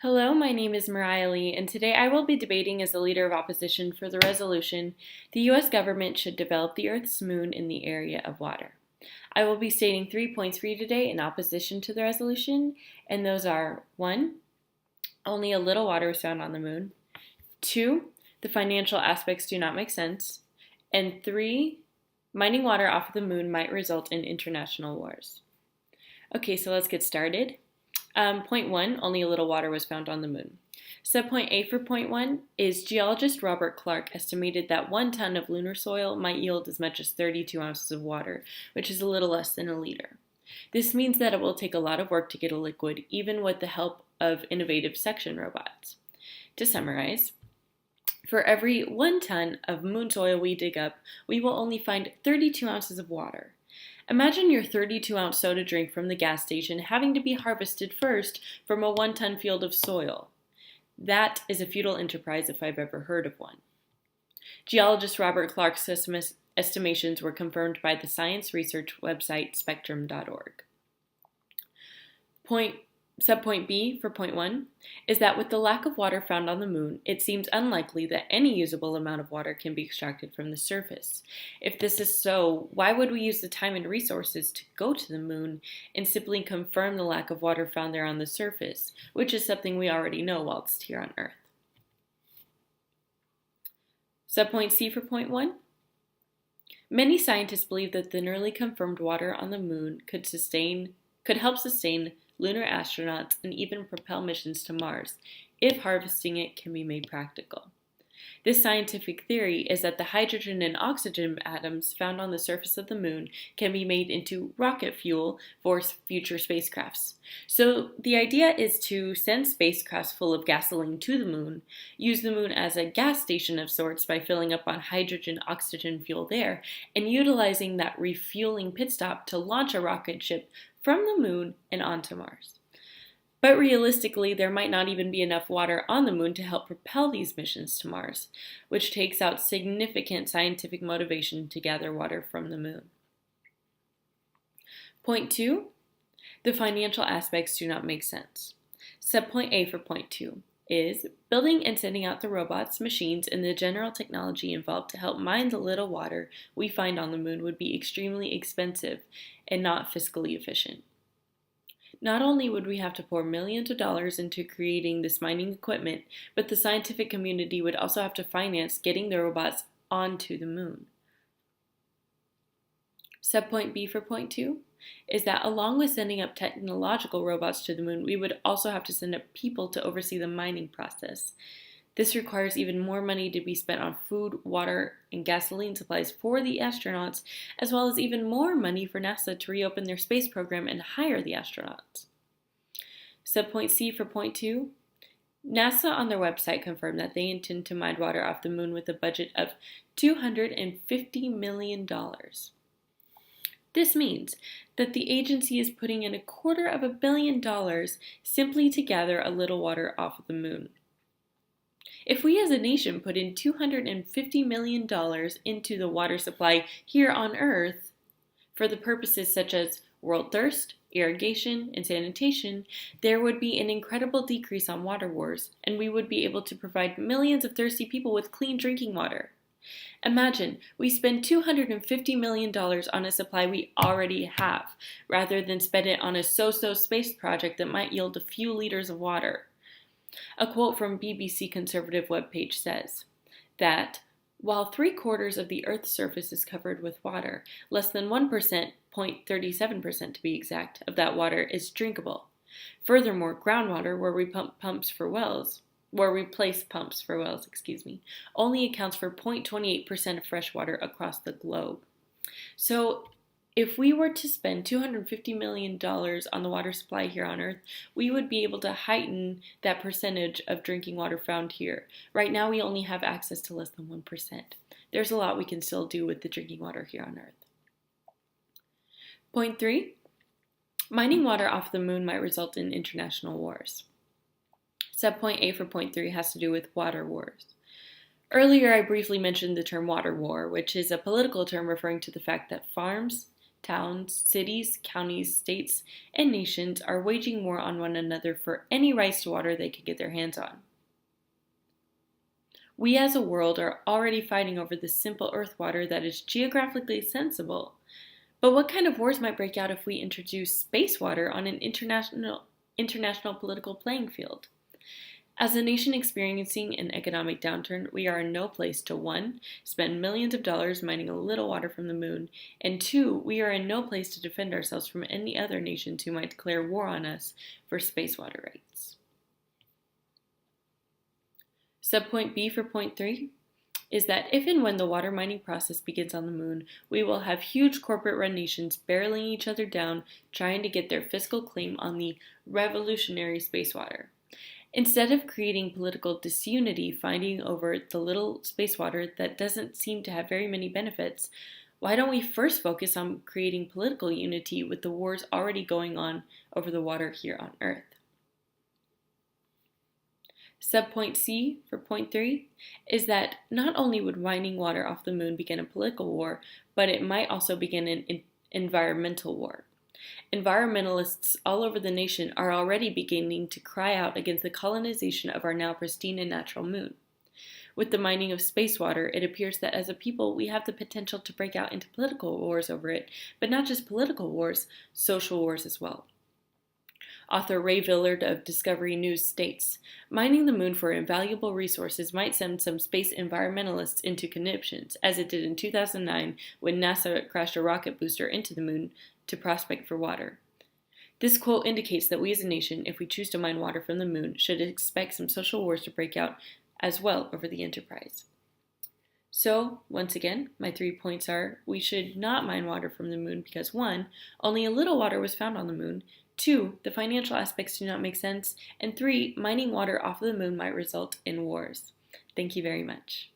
Hello, my name is Mariah Lee, and today I will be debating as the leader of opposition for the resolution, the U.S. government should develop the Earth's moon in the area of water. I will be stating 3 points for you today in opposition to the resolution, and those are 1. Only a little water is found on the moon. 2. The financial aspects do not make sense. And 3. Mining water off of the moon might result in international wars. Okay, so let's get started. Point 1, only a little water was found on the moon. Subpoint A for point 1 is geologist Robert Clark estimated that 1 ton of lunar soil might yield as much as 32 ounces of water, which is a little less than a liter. This means that it will take a lot of work to get a liquid, even with the help of innovative suction robots. To summarize, for every 1 ton of moon soil we dig up, we will only find 32 ounces of water. Imagine your 32-ounce soda drink from the gas station having to be harvested first from a 1-ton field of soil. That is a futile enterprise if I've ever heard of one. Geologist Robert Clark's estimations were confirmed by the science research website spectrum.org. Subpoint B for point 1 is that with the lack of water found on the moon, it seems unlikely that any usable amount of water can be extracted from the surface. If this is so, why would we use the time and resources to go to the moon and simply confirm the lack of water found there on the surface, which is something we already know whilst here on Earth? Subpoint C for point 1. Many scientists believe that the newly confirmed water on the moon could help sustain lunar astronauts, and even propel missions to Mars, if harvesting it can be made practical. This scientific theory is that the hydrogen and oxygen atoms found on the surface of the moon can be made into rocket fuel for future spacecrafts. So the idea is to send spacecrafts full of gasoline to the moon, use the moon as a gas station of sorts by filling up on hydrogen-oxygen fuel there, and utilizing that refueling pit stop to launch a rocket ship from the moon and onto Mars. But realistically, there might not even be enough water on the moon to help propel these missions to Mars, which takes out significant scientific motivation to gather water from the moon. Point 2, the financial aspects do not make sense. Subpoint A for point 2 is building and sending out the robots, machines, and the general technology involved to help mine the little water we find on the moon would be extremely expensive and not fiscally efficient. Not only would we have to pour millions of dollars into creating this mining equipment, but the scientific community would also have to finance getting the robots onto the moon. Subpoint B for point 2 is that along with sending up technological robots to the moon, we would also have to send up people to oversee the mining process. This requires even more money to be spent on food, water, and gasoline supplies for the astronauts, as well as even more money for NASA to reopen their space program and hire the astronauts. Subpoint C for point 2. NASA on their website confirmed that they intend to mine water off the moon with a budget of $250 million. This means that the agency is putting in $250 million simply to gather a little water off of the moon. If we as a nation put in $250 million into the water supply here on Earth for the purposes such as world thirst, irrigation, and sanitation, there would be an incredible decrease on water wars, and we would be able to provide millions of thirsty people with clean drinking water. Imagine, we spend $250 million on a supply we already have, rather than spend it on a so-so space project that might yield a few liters of water. A quote from BBC Conservative webpage says that while 3/4 of the Earth's surface is covered with water, less than 1%, 0.37% to be exact, of that water is drinkable. Furthermore, groundwater, where we place pumps for wells, only accounts for 0.28% of fresh water across the globe. So if we were to spend $250 million on the water supply here on Earth, we would be able to heighten that percentage of drinking water found here. Right now, we only have access to less than 1%. There's a lot we can still do with the drinking water here on Earth. Point 3, mining water off the moon might result in international wars. Subpoint A for point 3 has to do with water wars. Earlier, I briefly mentioned the term water war, which is a political term referring to the fact that farms, towns, cities, counties, states, and nations are waging war on one another for any rights to water they can get their hands on. We as a world are already fighting over the simple earth water that is geographically sensible. But what kind of wars might break out if we introduce space water on an international political playing field? As a nation experiencing an economic downturn, we are in no place to 1. Spend millions of dollars mining a little water from the moon, and 2. We are in no place to defend ourselves from any other nations who might declare war on us for space water rights. Subpoint B for point 3 is that if and when the water mining process begins on the moon, we will have huge corporate-run nations barreling each other down, trying to get their fiscal claim on the revolutionary space water. Instead of creating political disunity fighting over the little space water that doesn't seem to have very many benefits, why don't we first focus on creating political unity with the wars already going on over the water here on Earth? Subpoint C for point 3 is that not only would mining water off the moon begin a political war, but it might also begin an environmental war. Environmentalists all over the nation are already beginning to cry out against the colonization of our now pristine and natural moon. With the mining of space water, it appears that as a people we have the potential to break out into political wars over it, but not just political wars, social wars as well. Author Ray Villard of Discovery News states, mining the moon for invaluable resources might send some space environmentalists into conniptions, as it did in 2009 when NASA crashed a rocket booster into the moon to prospect for water. This quote indicates that we as a nation, if we choose to mine water from the moon, should expect some social wars to break out as well over the enterprise. So, once again, my 3 points are, we should not mine water from the moon because 1. Only a little water was found on the moon, 2. The financial aspects do not make sense, and 3. Mining water off of the moon might result in wars. Thank you very much.